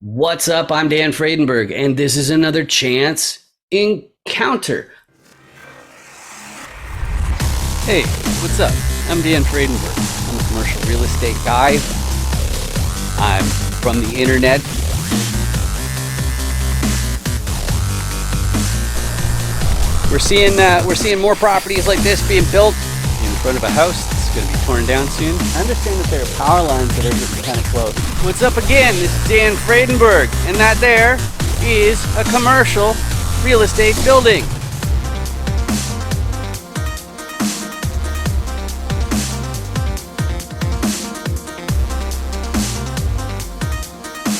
What's up? I'm Dan Fredenberg, and this is another chance encounter. Hey, what's up? I'm Dan Fredenberg. I'm a commercial real estate guy. I'm from the internet. We're seeing more properties like this being built in front of a house that's going to be torn down soon. I understand that there are power lines that are getting kind of close. What's up again? This is Dan Fredenberg, and that there is a commercial real estate building.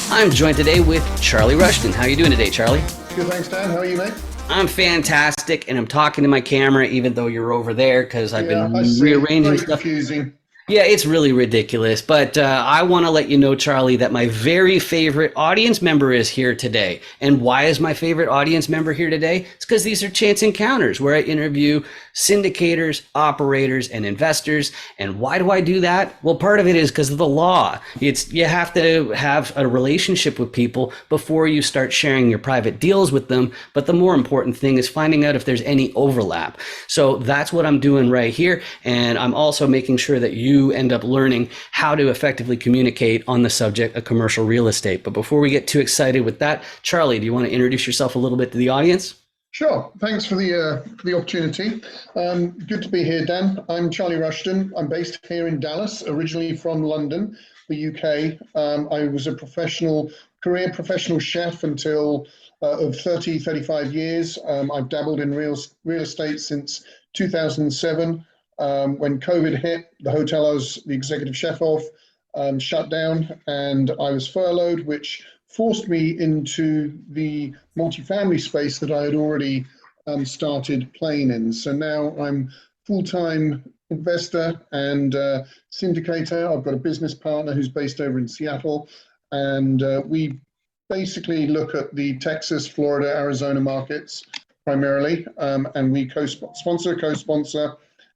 I'm joined today with Charlie Rushton. How are you doing today, Charlie? Good, thanks, Dan. How are you, mate? I'm fantastic, and I'm talking to my camera even though you're over there because I've been rearranging Very stuff. confusing. Yeah, it's really ridiculous, but I want to let you know, Charlie, that my very favorite audience member is here today. And why is my favorite audience member here today? It's because these are chance encounters where I interview syndicators, operators, and investors. And why do I do that? Well, part of it is because of the law. You have to have a relationship with people before you start sharing your private deals with them. But the more important thing is finding out if there's any overlap. So that's what I'm doing right here. And I'm also making sure that you end up learning how to effectively communicate on the subject of commercial real estate. But before we get too excited with that, Charlie, do you want to introduce yourself a little bit to the audience? Sure. Thanks for the opportunity. Good to be here, Dan. I'm Charlie Rushton. I'm based here in Dallas, originally from London, the UK. I was a career professional chef until of 35 years. I've dabbled in real estate since 2007. When COVID hit, the hotel I was the executive chef of shut down, and I was furloughed, which forced me into the multifamily space that I had already started playing in. So now I'm full-time investor and syndicator. I've got a business partner who's based over in Seattle, and we basically look at the Texas, Florida, Arizona markets primarily, and we co-sponsor,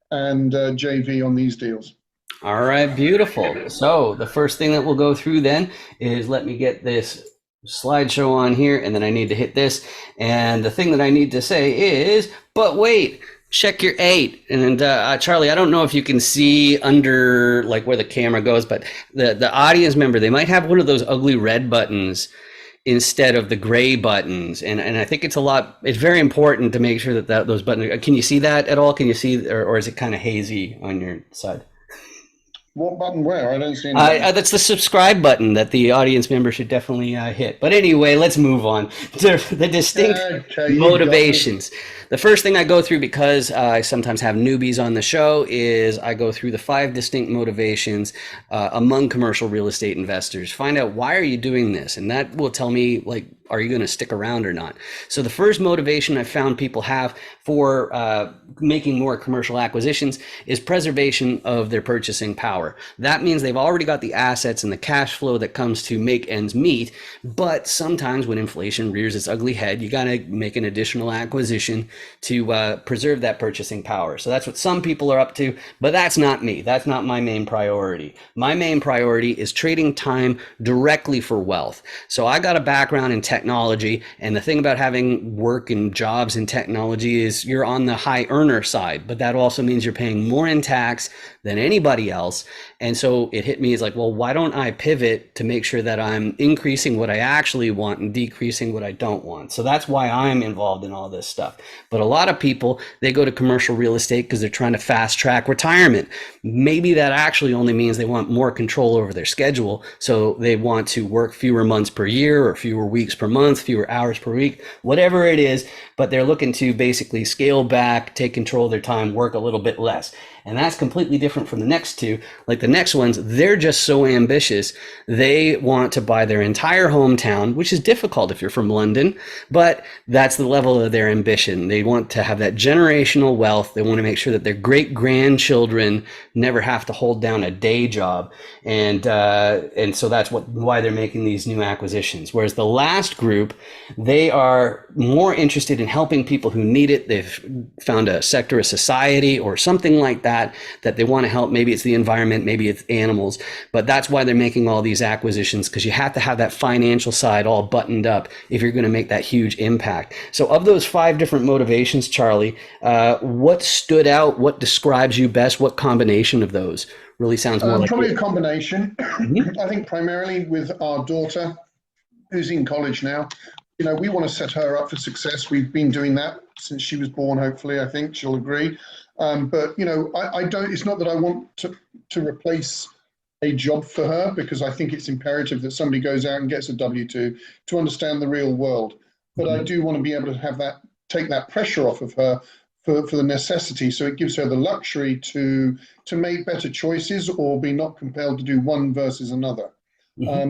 and JV on these deals. All right, beautiful. So the first thing that we'll go through then is let me get this slideshow on here, and then I need to hit this. And the thing that I need to say is, but wait, check your 8. And Charlie, I don't know if you can see under like where the camera goes, but the audience member, they might have one of those ugly red buttons instead of the gray buttons, and I think it's very important to make sure that those buttons. Can you see that at all? Can you see, or is it kind of hazy on your side? What button where? I don't see any. That's the subscribe button that the audience member should definitely hit. But anyway, let's move on to the distinct motivations. The first thing I go through, because I sometimes have newbies on the show, is I go through the 5 distinct motivations among commercial real estate investors. Find out, why are you doing this? And that will tell me, like, are you going to stick around or not? So the first motivation I found people have for making more commercial acquisitions is preservation of their purchasing power. That means they've already got the assets and the cash flow that comes to make ends meet. But sometimes when inflation rears its ugly head, you got to make an additional acquisition to preserve that purchasing power. So that's what some people are up to, but that's not me. That's not my main priority. My main priority is trading time directly for wealth. So I got a background in technology, and the thing about having work and jobs in technology is you're on the high earner side, but that also means you're paying more in tax than anybody else. And so it hit me as like, well, why don't I pivot to make sure that I'm increasing what I actually want and decreasing what I don't want? So that's why I'm involved in all this stuff. But a lot of people, they go to commercial real estate because they're trying to fast track retirement. Maybe that actually only means they want more control over their schedule. So they want to work fewer months per year or fewer weeks per month, fewer hours per week, whatever it is. But they're looking to basically scale back, take control of their time, work a little bit less. And that's completely different from the next two. Like the next ones, they're just so ambitious. They want to buy their entire hometown, which is difficult if you're from London, but that's the level of their ambition. They want to have that generational wealth. They want to make sure that their great grandchildren never have to hold down a day job. And so that's why they're making these new acquisitions. Whereas the last group, they are more interested in helping people who need it. They've found a sector of society or something like that that they want to help. Maybe it's the environment, maybe it's animals, but that's why they're making all these acquisitions, because you have to have that financial side all buttoned up if you're going to make that huge impact. So of those 5 different motivations, Charlie, what stood out? What describes you best? What combination of those really sounds more like probably you? a combination. I think primarily with our daughter, who's in college now. We want to set her up for success. We've been doing that since she was born, hopefully. I think she'll agree. But I don't, it's not that I want to replace a job for her, because I think it's imperative that somebody goes out and gets a W-2 to understand the real world. But I do want to be able to have that, take that pressure off of her for the necessity. So it gives her the luxury to make better choices, or be not compelled to do one versus another.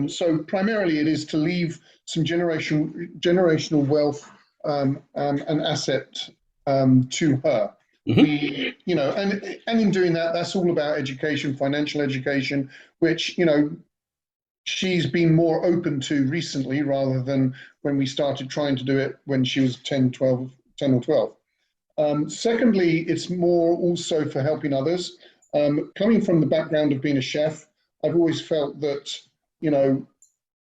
So primarily it is to leave some generational wealth and asset to her. We, and in doing that, that's all about education, financial education, which, she's been more open to recently, rather than when we started trying to do it when she was 10 or 12. Secondly, it's more also for helping others. Coming from the background of being a chef, I've always felt that,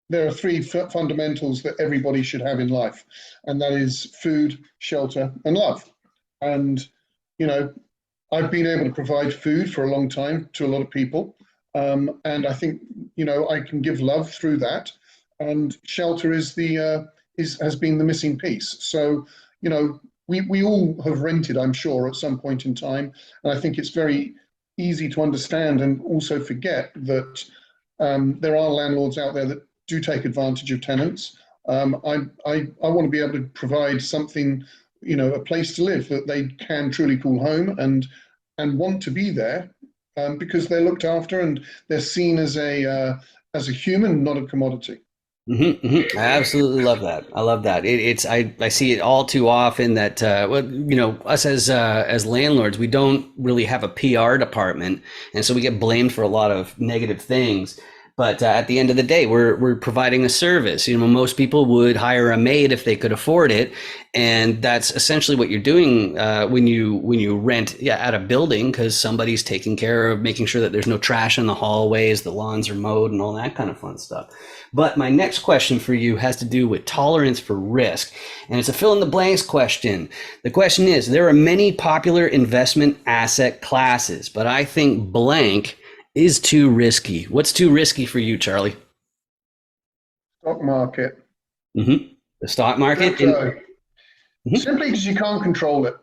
there are 3 fundamentals that everybody should have in life, and that is food, shelter, and love. And, I've been able to provide food for a long time to a lot of people. And I think, I can give love through that. And shelter is has been the missing piece. So, we all have rented, I'm sure, at some point in time. And I think it's very easy to understand and also forget that there are landlords out there that do take advantage of tenants. I want to be able to provide something, a place to live that they can truly call home, and want to be there, because they're looked after and they're seen as a human, not a commodity. I absolutely love that. I love that. I see it all too often that us as landlords, we don't really have a PR department, and so we get blamed for a lot of negative things. But at the end of the day, we're providing a service. Most people would hire a maid if they could afford it, and that's essentially what you're doing when you rent out a building, because somebody's taking care of making sure that there's no trash in the hallways, the lawns are mowed, and all that kind of fun stuff. But my next question for you has to do with tolerance for risk, and it's a fill in the blanks question. The question is: there are many popular investment asset classes, but I think blank is too risky. What's too risky for you, Charlie? Stock market. The stock market? Simply because you can't control it.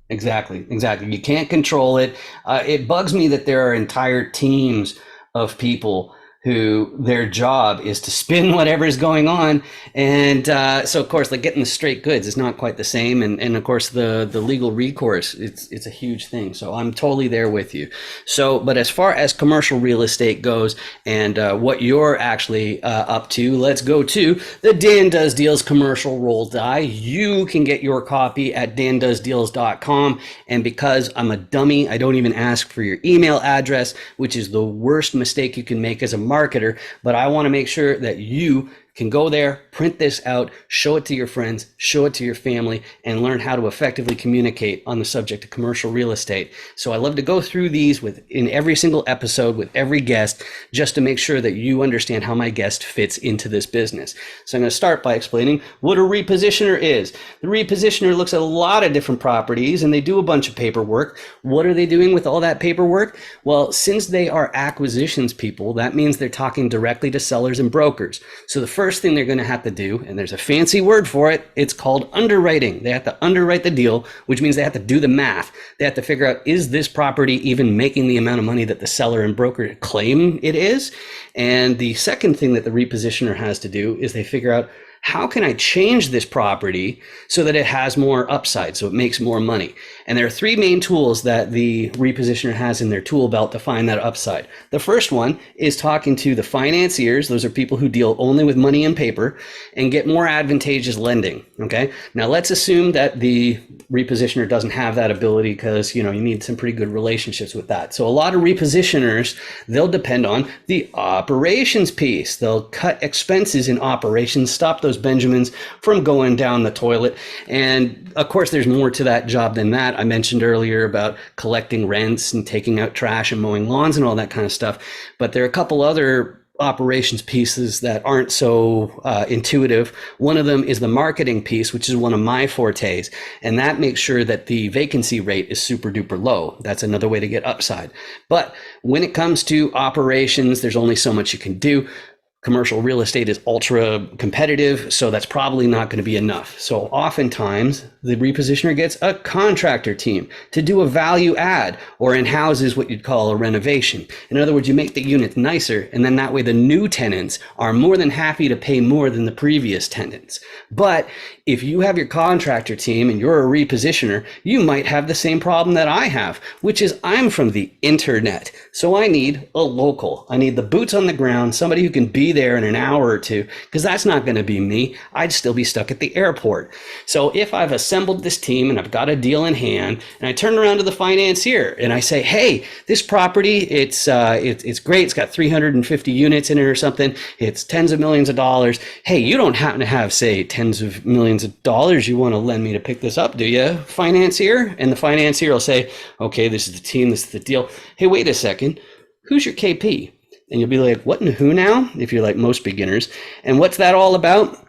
Exactly. You can't control it. It bugs me that there are entire teams of people who their job is to spin whatever is going on. And so, of course, like getting the straight goods is not quite the same. And of course, the legal recourse, it's a huge thing. So I'm totally there with you. So, but as far as commercial real estate goes and what you're actually up to, let's go to the Dan Does Deals commercial roll die. You can get your copy at dandoesdeals.com. And because I'm a dummy, I don't even ask for your email address, which is the worst mistake you can make as a marketer, but I want to make sure that you can go there, print this out, show it to your friends, show it to your family, and learn how to effectively communicate on the subject of commercial real estate. So I love to go through these in every single episode with every guest, just to make sure that you understand how my guest fits into this business. So I'm going to start by explaining what a repositioner is. The repositioner looks at a lot of different properties and they do a bunch of paperwork. What are they doing with all that paperwork? Well, since they are acquisitions people, that means they're talking directly to sellers and brokers. So the first thing they're going to have to do, and there's a fancy word for it, it's called underwriting. They have to underwrite the deal, which means they have to do the math. They have to figure out, is this property even making the amount of money that the seller and broker claim it is? And the second thing that the repositioner has to do is they figure out, how can I change this property so that it has more upside, so it makes more money? And there are 3 main tools that the repositioner has in their tool belt to find that upside. The first one is talking to the financiers. Those are people who deal only with money and paper and get more advantageous lending. Okay. Now let's assume that the repositioner doesn't have that ability, because you need some pretty good relationships with that. So a lot of repositioners, they'll depend on the operations piece. They'll cut expenses in operations, stop those those Benjamins from going down the toilet. And of course, there's more to that job than that. I mentioned earlier about collecting rents and taking out trash and mowing lawns and all that kind of stuff. But there are a couple other operations pieces that aren't so intuitive. One of them is the marketing piece, which is one of my fortes, and that makes sure that the vacancy rate is super duper low. That's another way to get upside. But when it comes to operations, there's only so much you can do. Commercial real estate is ultra competitive, so that's probably not going to be enough. So oftentimes the repositioner gets a contractor team to do a value add, or in houses what you'd call a renovation. In other words, you make the units nicer, and then that way the new tenants are more than happy to pay more than the previous tenants. But if you have your contractor team and you're a repositioner, you might have the same problem that I have, which is I'm from the internet. So I need a local. I need the boots on the ground, somebody who can be there in an hour or two, because that's not going to be me. I'd still be stuck at the airport. So if I've assembled this team and I've got a deal in hand, and I turn around to the financier and I say, hey, this property, it's great. It's got 350 units in it or something. It's tens of millions of dollars. Hey, you don't happen to have, say, tens of millions of dollars you want to lend me to pick this up, do you, financier? And the financier will say, okay, this is the team, this is the deal. Hey, wait a second. Who's your KP? And you'll be like, what and who now? If you're like most beginners. And what's that all about?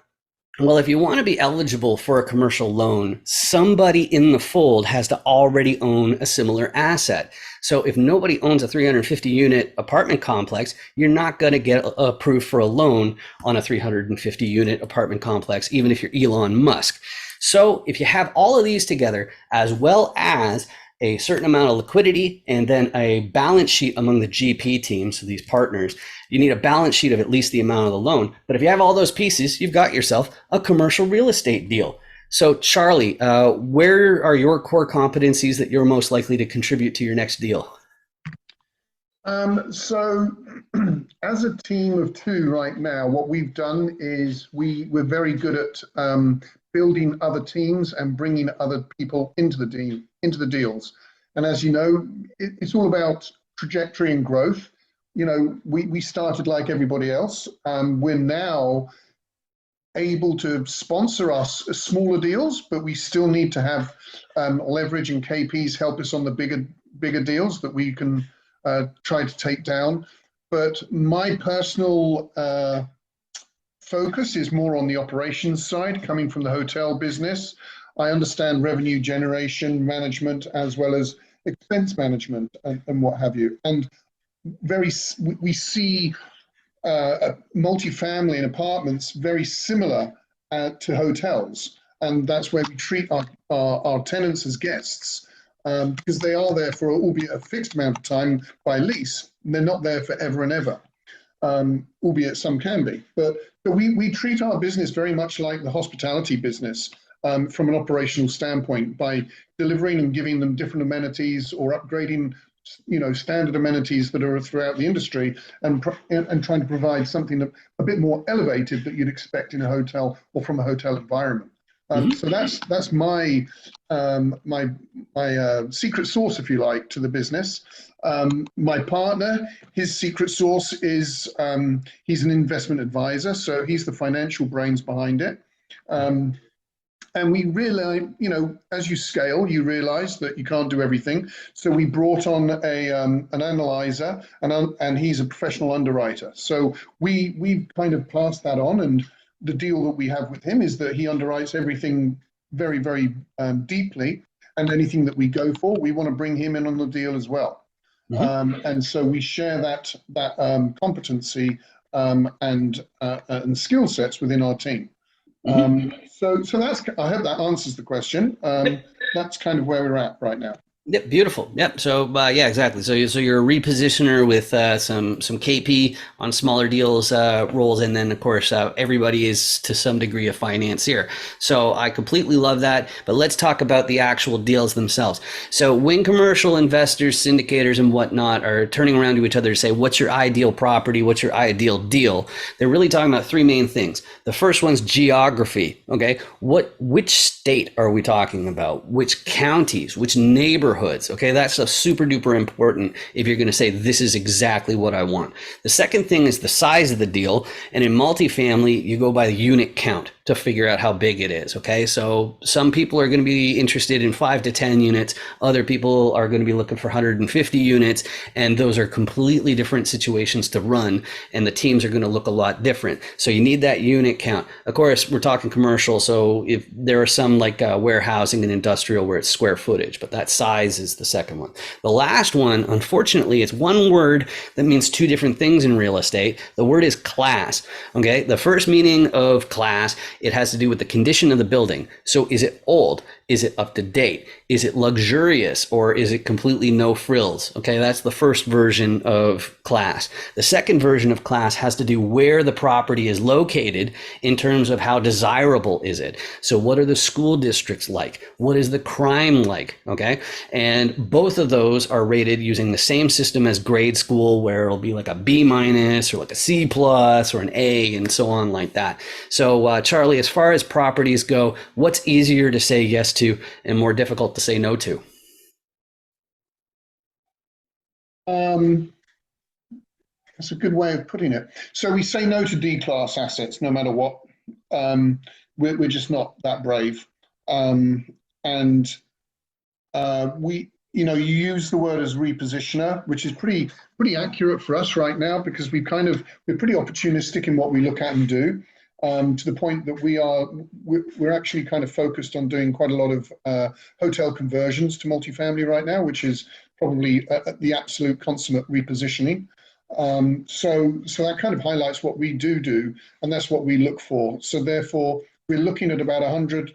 Well, if you want to be eligible for a commercial loan, somebody in the fold has to already own a similar asset. So if nobody owns a 350 unit apartment complex, you're not going to get approved for a loan on a 350 unit apartment complex, even if you're Elon Musk. So if you have all of these together, as well as a certain amount of liquidity and then a balance sheet among the GP teams, so these partners, you need a balance sheet of at least the amount of the loan. But if you have all those pieces, you've got yourself a commercial real estate deal. So Charlie, where are your core competencies that you're most likely to contribute to your next deal? So as a team of two right now, what we've done is we're very good at building other teams and bringing other people into the deals. And as you know, it's all about trajectory and growth. You know, we started like everybody else. We're now able to sponsor us smaller deals, but we still need to have leverage and KPs help us on the bigger deals that we can try to take down. But my personal focus is more on the operations side, coming from the hotel business. I understand revenue generation management as well as expense management and what have you. And we see multifamily and apartments very similar to hotels. And that's where we treat our tenants as guests because they are there for albeit a fixed amount of time by lease. They're not there forever and ever. Albeit some can be, but we treat our business very much like the hospitality business from an operational standpoint by delivering and giving them different amenities or upgrading, standard amenities that are throughout the industry and trying to provide something a bit more elevated that you'd expect in a hotel or from a hotel environment. So that's my secret sauce, if you like, to the business. My partner, his secret sauce is he's an investment advisor, so he's the financial brains behind it. And we realize, as you scale, you realize that you can't do everything. So we brought on an analyzer, and he's a professional underwriter. So we kind of passed that on, and the deal that we have with him is that he underwrites everything very, very deeply, and anything that we go for, we want to bring him in on the deal as well. And so we share that competency and skill sets within our team. So that's, I hope that answers the question. That's kind of where we're at right now. Yep, beautiful. Yep. So yeah, exactly. So you're a repositioner with some KP on smaller deals roles, and then of course everybody is to some degree a financier. So I completely love that. But let's talk about the actual deals themselves. So when commercial investors, syndicators, and whatnot are turning around to each other to say, "What's your ideal property? What's your ideal deal?" They're really talking about three main things. The first one's geography. Okay, which state are we talking about? Which counties? Which neighborhoods? neighborhoods. Okay, that's a super duper important if you're going to say this is exactly what I want. The second thing is the size of the deal, and in multifamily you go by the unit count to figure out how big it is. Okay, so some people are going to be interested in 5 to 10 units, other people are going to be looking for 150 units, and those are completely different situations to run, and the teams are going to look a lot different. So you need that unit count. Of course, we're talking commercial, so if there are some like warehousing and industrial where it's square footage, but that size is the second one. The last one, unfortunately, it's one word that means two different things in real estate. The word is class. Okay, the first meaning of class, it has to do with the condition of the building. So is it old? Is it up to date? Is it luxurious, or is it completely no frills? Okay, that's the first version of class. The second version of class has to do where the property is located in terms of how desirable is it. So what are the school districts like? What is the crime like? Okay, and both of those are rated using the same system as grade school, where it'll be like a B minus or like a C plus or an A and so on like that. So Charlie, as far as properties go, what's easier to say yes to and more difficult to say no to? That's a good way of putting it. So we say no to D-class assets no matter what. We're just not that brave. And you use the word as repositioner, which is pretty accurate for us right now, because we're pretty opportunistic in what we look at and do. To the point that we're actually kind of focused on doing quite a lot of hotel conversions to multifamily right now, which is probably the absolute consummate repositioning. So that kind of highlights what we do, and that's what we look for. So therefore, we're looking at about 100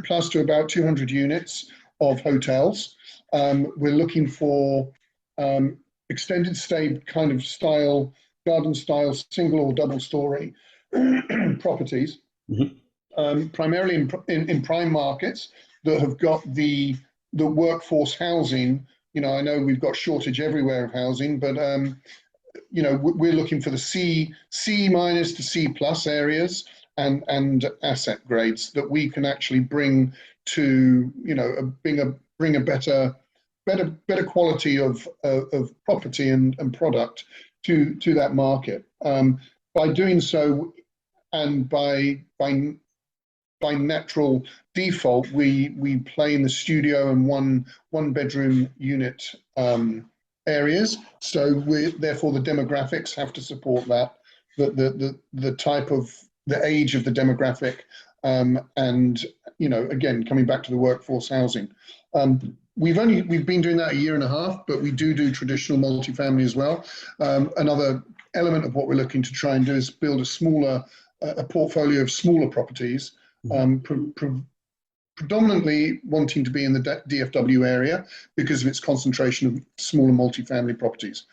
plus to about 200 units of hotels. We're looking for extended stay kind of style, garden style, single or double story properties, primarily in prime markets that have got the workforce housing. I know we've got shortage everywhere of housing, but we're looking for the C minus to C plus areas and asset grades that we can actually bring to bring a better quality of property and product to that market. By doing so, and by natural default, we play in the studio and one bedroom unit areas. So therefore the demographics have to support that, the type of the age of the demographic, and again, coming back to the workforce housing. We've been doing that a year and a half, but we do traditional multifamily as well. Another element of what we're looking to try and do is build a portfolio of smaller properties, predominantly wanting to be in the DFW area because of its concentration of smaller multifamily properties.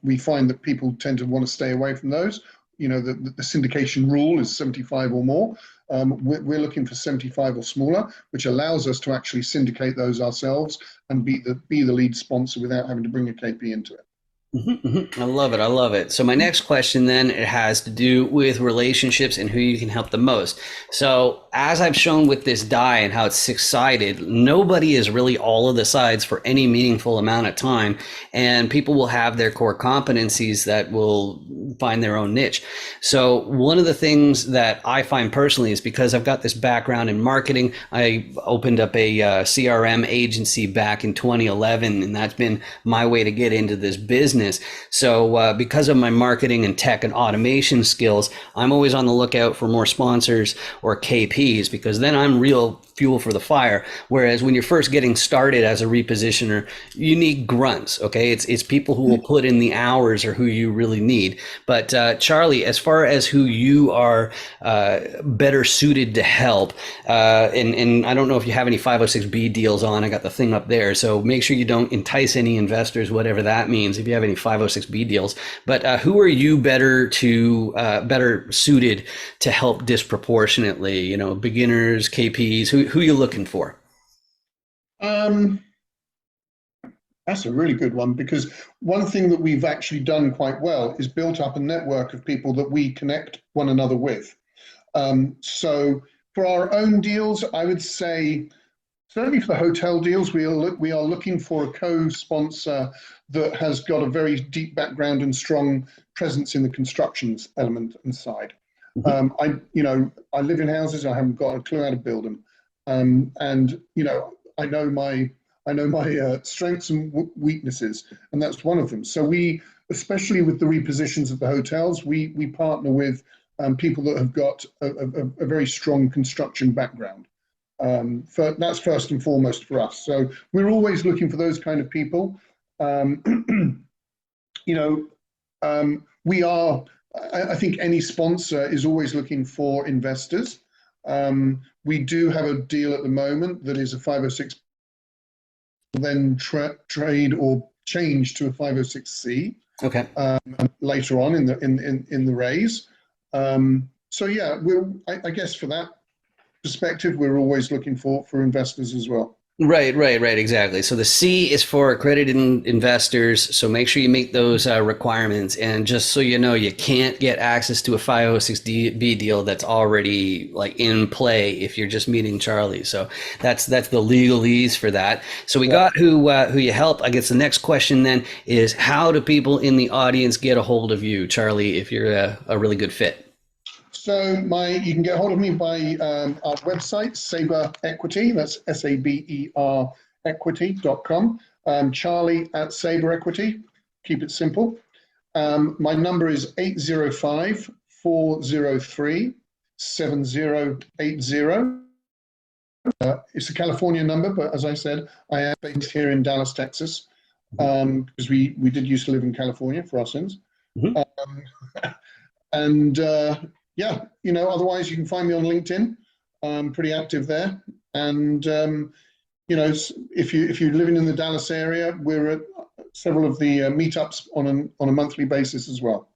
We find that people tend to want to stay away from those. The syndication rule is 75 or more. We're looking for 75 or smaller, which allows us to actually syndicate those ourselves and be the lead sponsor without having to bring a KP into it. I love it. I love it. So my next question then, it has to do with relationships and who you can help the most. So as I've shown with this die and how it's six-sided, nobody is really all of the sides for any meaningful amount of time. And people will have their core competencies that will find their own niche. So one of the things that I find personally is because I've got this background in marketing, I opened up a CRM agency back in 2011, and that's been my way to get into this business. So because of my marketing and tech and automation skills, I'm always on the lookout for more sponsors or KPs, because then I'm real fuel for the fire. Whereas when you're first getting started as a repositioner, you need grunts. Okay, it's people who will put in the hours or who you really need. But Charlie, as far as who you are better suited to help, and I don't know if you have any 506B deals on. I got the thing up there, so make sure you don't entice any investors, whatever that means, if you have any 506B deals. But who are you better suited to help disproportionately? Beginners, KPs, who are you looking for? That's a really good one, because one thing that we've actually done quite well is built up a network of people that we connect one another with. So for our own deals, I would say Certainly for the hotel deals, we are looking for a co-sponsor that has got a very deep background and strong presence in the constructions element and side. I live in houses. I haven't got a clue how to build them, and I know my strengths and weaknesses, and that's one of them. So we, especially with the repositions of the hotels, we partner with people that have got a very strong construction background. That's first and foremost for us. So we're always looking for those kind of people. We are. I think any sponsor is always looking for investors. We do have a deal at the moment that is a 506, then trade or change to a 506C. Okay. Later on in the raise. So yeah, I guess for that perspective, we're always looking for investors as well. Right, exactly. So the C is for accredited investors. So make sure you meet those requirements. And just so you know, you can't get access to a 506B deal that's already like in play if you're just meeting Charlie. So that's the legalese for that. So we got who you help. I guess the next question then is, how do people in the audience get a hold of you, Charlie, if you're a really good fit? So you can get hold of me by our website, Saber Equity. That's SABER equity.com. Charlie at Saber Equity. Keep it simple. My number is 805-403-7080. It's a California number, but as I said, I am based here in Dallas, Texas, because we did used to live in California for our sins. Yeah, otherwise you can find me on LinkedIn. I'm pretty active there. And, if you're living in the Dallas area, we're at several of the meetups on a monthly basis as well.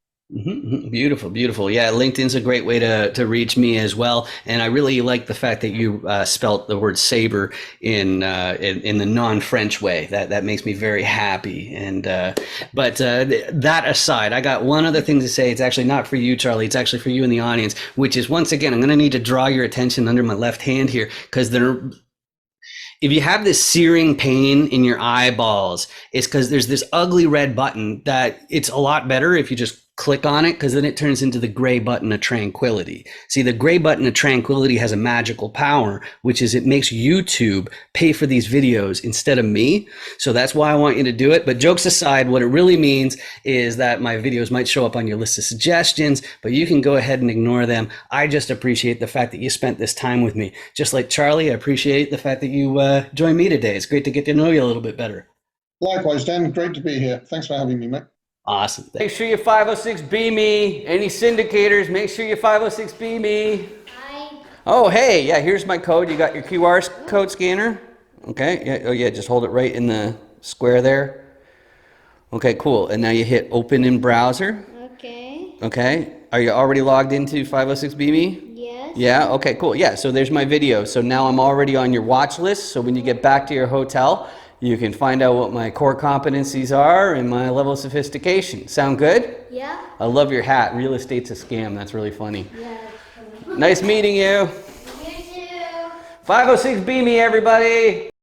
Beautiful. Yeah, LinkedIn's a great way to reach me as well. And I really like the fact that you spelt the word saber in the non-French way. That makes me very happy. And but that aside, I got one other thing to say. It's actually not for you, Charlie. It's actually for you in the audience, which is, once again, I'm going to need to draw your attention under my left hand here, because if you have this searing pain in your eyeballs, it's because there's this ugly red button that it's a lot better if you just click on it, because then it turns into the gray button of tranquility. See, the gray button of tranquility has a magical power, which is it makes YouTube pay for these videos instead of me. So that's why I want you to do it. But jokes aside, what it really means is that my videos might show up on your list of suggestions, but you can go ahead and ignore them. I just appreciate the fact that you spent this time with me. Just like Charlie, I appreciate the fact that you joined me today. It's great to get to know you a little bit better. Likewise, Dan. Great to be here. Thanks for having me, mate. Awesome. Make sure you 506B me. Any syndicators, make sure you 506B me. Hi. Oh, hey, yeah, here's my code. You got your QR code scanner? Okay, yeah, oh yeah, just hold it right in the square there. Okay, cool. And now you hit open in browser. Okay. Okay, are you already logged into 506B me? Yes. Yeah, okay, cool. Yeah, so there's my video. So now I'm already on your watch list. So when you get back to your hotel, you can find out what my core competencies are and my level of sophistication. Sound good? Yeah. I love your hat. Real estate's a scam. That's really funny. Yeah. Nice meeting you. You too. 506B me, everybody.